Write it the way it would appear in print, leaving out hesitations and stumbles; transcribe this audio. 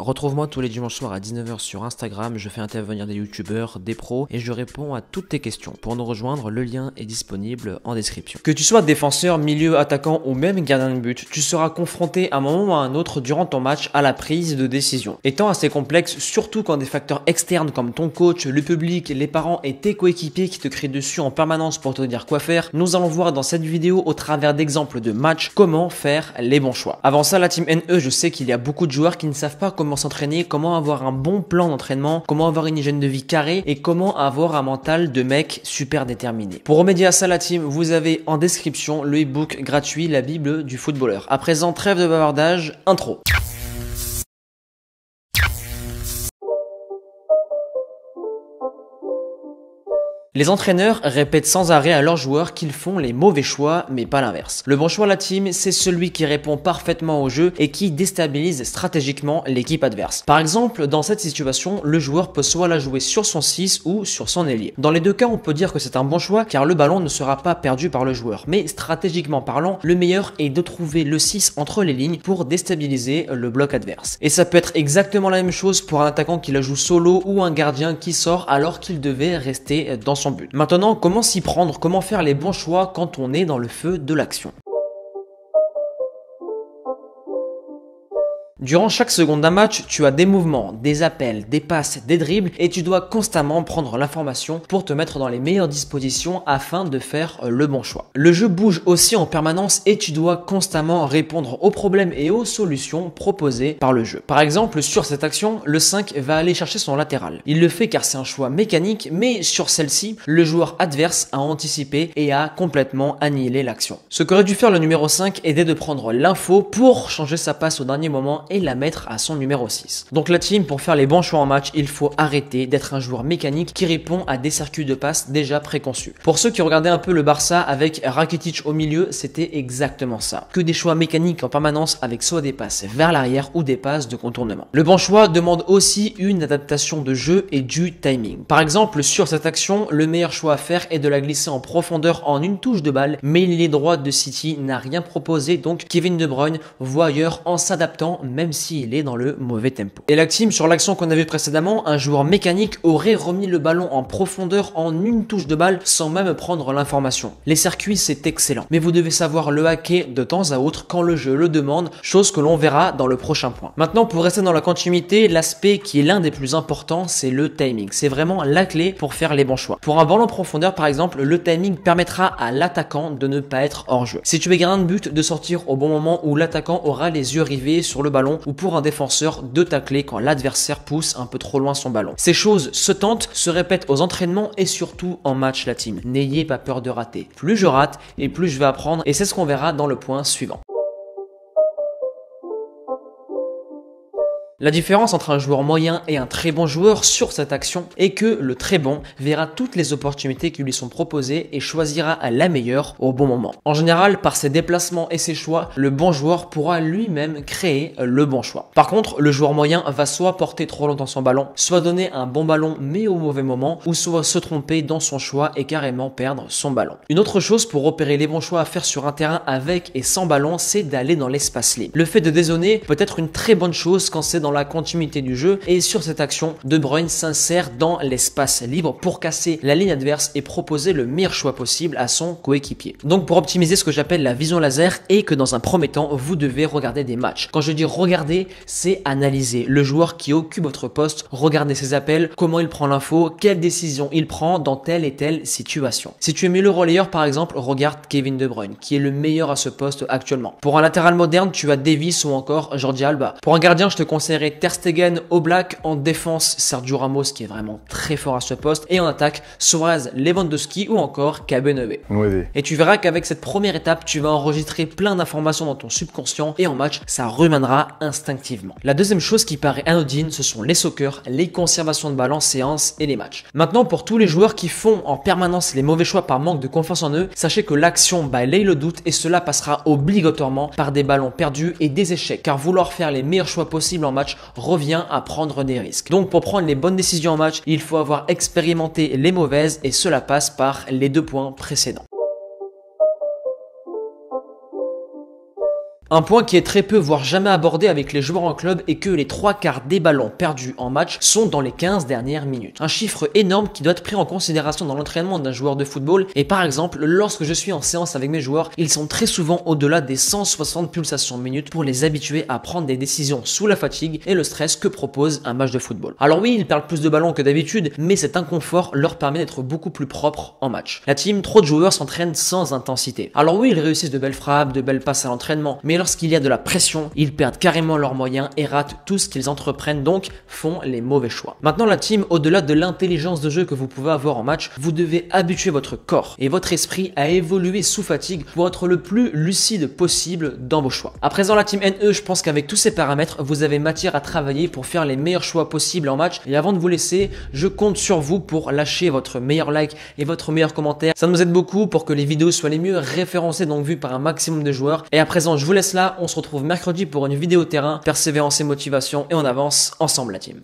Retrouve-moi tous les dimanches soirs à 19 h sur Instagram, je fais intervenir des youtubeurs, des pros et je réponds à toutes tes questions. Pour nous rejoindre, le lien est disponible en description. Que tu sois défenseur, milieu, attaquant ou même gardien de but, tu seras confronté à un moment ou à un autre durant ton match à la prise de décision. Étant assez complexe, surtout quand des facteurs externes comme ton coach, le public, les parents et tes coéquipiers qui te crient dessus en permanence pour te dire quoi faire, nous allons voir dans cette vidéo au travers d'exemples de matchs comment faire les bons choix. Avant ça, la team NE, je sais qu'il y a beaucoup de joueurs qui ne savent pas comment s'entraîner, comment avoir un bon plan d'entraînement, comment avoir une hygiène de vie carrée et comment avoir un mental de mec super déterminé. Pour remédier à ça, la team, vous avez en description le e-book gratuit La Bible du footballeur. À présent, trêve de bavardage, intro. Les entraîneurs répètent sans arrêt à leurs joueurs qu'ils font les mauvais choix, mais pas l'inverse. Le bon choix, la team, c'est celui qui répond parfaitement au jeu et qui déstabilise stratégiquement l'équipe adverse. Par exemple, dans cette situation, le joueur peut soit la jouer sur son 6 ou sur son ailier. Dans les deux cas, on peut dire que c'est un bon choix car le ballon ne sera pas perdu par le joueur. Mais stratégiquement parlant, le meilleur est de trouver le 6 entre les lignes pour déstabiliser le bloc adverse. Et ça peut être exactement la même chose pour un attaquant qui la joue solo ou un gardien qui sort alors qu'il devait rester dans son but. Maintenant, comment s'y prendre, comment faire les bons choix quand on est dans le feu de l'action? Durant chaque seconde d'un match, tu as des mouvements, des appels, des passes, des dribbles et tu dois constamment prendre l'information pour te mettre dans les meilleures dispositions afin de faire le bon choix. Le jeu bouge aussi en permanence et tu dois constamment répondre aux problèmes et aux solutions proposées par le jeu. Par exemple, sur cette action, le 5 va aller chercher son latéral. Il le fait car c'est un choix mécanique, mais sur celle-ci, le joueur adverse a anticipé et a complètement annihilé l'action. Ce qu'aurait dû faire le numéro 5 était de prendre l'info pour changer sa passe au dernier moment et la mettre à son numéro 6. Donc la team, pour faire les bons choix en match, il faut arrêter d'être un joueur mécanique qui répond à des circuits de passe déjà préconçus. Pour ceux qui regardaient un peu le Barça avec Rakitic au milieu, c'était exactement ça. Que des choix mécaniques en permanence avec soit des passes vers l'arrière ou des passes de contournement. Le bon choix demande aussi une adaptation de jeu et du timing. Par exemple, sur cette action, le meilleur choix à faire est de la glisser en profondeur en une touche de balle, mais l'ailier droit de City n'a rien proposé, donc Kevin De Bruyne voit ailleurs en s'adaptant même s'il est dans le mauvais tempo. Et la team, sur l'action qu'on a vu précédemment, un joueur mécanique aurait remis le ballon en profondeur en une touche de balle sans même prendre l'information. Les circuits, c'est excellent, mais vous devez savoir le hacker de temps à autre quand le jeu le demande, chose que l'on verra dans le prochain point. Maintenant, pour rester dans la continuité, l'aspect qui est l'un des plus importants, c'est le timing. C'est vraiment la clé pour faire les bons choix. Pour un ballon en profondeur, par exemple, le timing permettra à l'attaquant de ne pas être hors jeu. Si tu es gardien de but, de sortir au bon moment où l'attaquant aura les yeux rivés sur le ballon, ou pour un défenseur de tacler quand l'adversaire pousse un peu trop loin son ballon. Ces choses se tentent, se répètent aux entraînements et surtout en match, la team. N'ayez pas peur de rater. Plus je rate et plus je vais apprendre, et c'est ce qu'on verra dans le point suivant. La différence entre un joueur moyen et un très bon joueur sur cette action est que le très bon verra toutes les opportunités qui lui sont proposées et choisira la meilleure au bon moment. En général, par ses déplacements et ses choix, le bon joueur pourra lui-même créer le bon choix. Par contre, le joueur moyen va soit porter trop longtemps son ballon, soit donner un bon ballon mais au mauvais moment, ou soit se tromper dans son choix et carrément perdre son ballon. Une autre chose pour repérer les bons choix à faire sur un terrain avec et sans ballon, c'est d'aller dans l'espace libre. Le fait de dézoner peut être une très bonne chose quand c'est dans la continuité du jeu, et sur cette action, De Bruyne s'insère dans l'espace libre pour casser la ligne adverse et proposer le meilleur choix possible à son coéquipier. Donc pour optimiser ce que j'appelle la vision laser, et que dans un premier temps, vous devez regarder des matchs. Quand je dis regarder, c'est analyser le joueur qui occupe votre poste, regarder ses appels, comment il prend l'info, quelle décision il prend dans telle et telle situation. Si tu es milieu relayeur par exemple, regarde Kevin De Bruyne, qui est le meilleur à ce poste actuellement. Pour un latéral moderne, tu as Davis ou encore Jordi Alba. Pour un gardien, je te conseillerais Ter Stegen, Oblak. En défense, Sergio Ramos qui est vraiment très fort à ce poste, et en attaque, Suarez, Lewandowski ou encore Kabenove. Oui. Et tu verras qu'avec cette première étape, tu vas enregistrer plein d'informations dans ton subconscient et en match, ça reviendra instinctivement. La deuxième chose qui paraît anodine, ce sont les sockers, les conservations de balles en séance et les matchs. Maintenant, pour tous les joueurs qui font en permanence les mauvais choix par manque de confiance en eux, sachez que l'action balaye le doute et cela passera obligatoirement par des ballons perdus et des échecs, car vouloir faire les meilleurs choix possibles en match revient à prendre des risques. Donc pour prendre les bonnes décisions en match, il faut avoir expérimenté les mauvaises et cela passe par les 2 points précédents. Un point qui est très peu voire jamais abordé avec les joueurs en club est que les 3/4 des ballons perdus en match sont dans les 15 dernières minutes. Un chiffre énorme qui doit être pris en considération dans l'entraînement d'un joueur de football, et par exemple lorsque je suis en séance avec mes joueurs, ils sont très souvent au-delà des 160 pulsations minutes pour les habituer à prendre des décisions sous la fatigue et le stress que propose un match de football. Alors oui, ils perdent plus de ballons que d'habitude, mais cet inconfort leur permet d'être beaucoup plus propres en match. La team, trop de joueurs s'entraînent sans intensité. Alors oui, ils réussissent de belles frappes, de belles passes à l'entraînement, mais lorsqu'il y a de la pression, ils perdent carrément leurs moyens et ratent tout ce qu'ils entreprennent, donc font les mauvais choix. Maintenant la team, au-delà de l'intelligence de jeu que vous pouvez avoir en match, vous devez habituer votre corps et votre esprit à évoluer sous fatigue pour être le plus lucide possible dans vos choix. À présent la team NE, je pense qu'avec tous ces paramètres, vous avez matière à travailler pour faire les meilleurs choix possibles en match, et avant de vous laisser, je compte sur vous pour lâcher votre meilleur like et votre meilleur commentaire. Ça nous aide beaucoup pour que les vidéos soient les mieux référencées, donc vues par un maximum de joueurs. Et à présent, je vous laisse là, on se retrouve mercredi pour une vidéo terrain, persévérance et motivation, et on avance ensemble la team.